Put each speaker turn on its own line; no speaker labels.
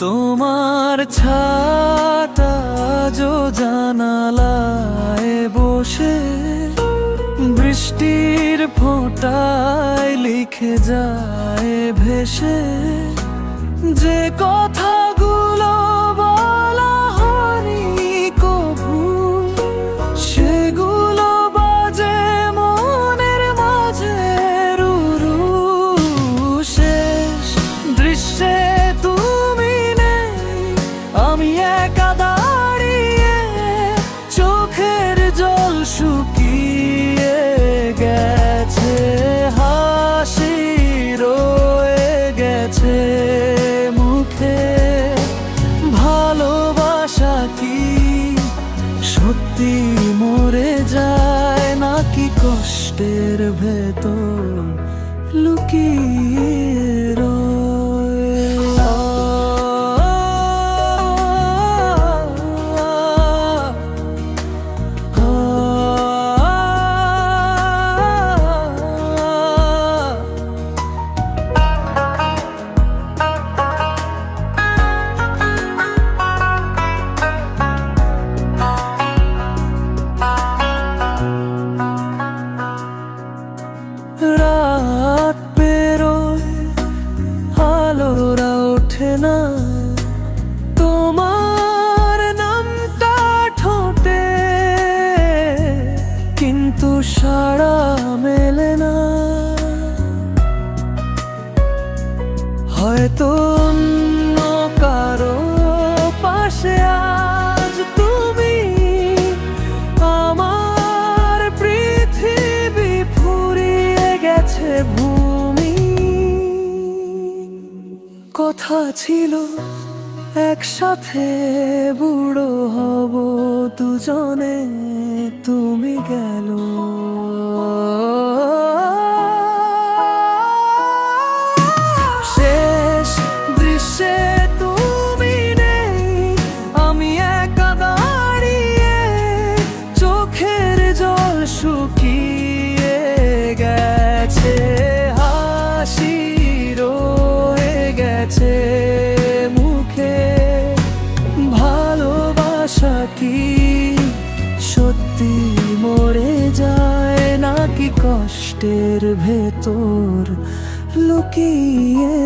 তোমার ছাতা যো জানালায় বসে বৃষ্টির ফোঁটায় লিখে যায় ভেসে, যে কথাগুলো বলা হয়নি কভু সেগুলো বাজে মনের মাঝে রুরু। শেষ দৃশ্যে তুমি নেই, আমি একা দাঁড়িয়ে, চোখের জল শুকিয়ে গেছে, হাসি রয়ে গেছে মুখে। ভালোবাসা কি সত্যি মরে যায়, নাকি কষ্টের ভেতর লুকিয়ে রয়? রাত পেরোয় আলোরা ওঠে না, তোমার নামটা ঠোঁটে কিন্তু সাড়া মেলে না। হয়তো অন্য কারো পাশে আজ তুমি, আমার পৃথিবী ফুরিয়ে গেছে ভূমি। কথা ছিল একসাথে বুড়ো হব দুজনে, তুমি গেল। শেষ দৃশ্যে তুমি নেই, আমি একা দাঁড়িয়ে, চোখের জল শুকিয়ে গেছে, হাসি রয়ে গেছে মুখে। ভালোবাসা কি সত্যি মরে যায়, নাকি কষ্টের ভেতর লুকিয়ে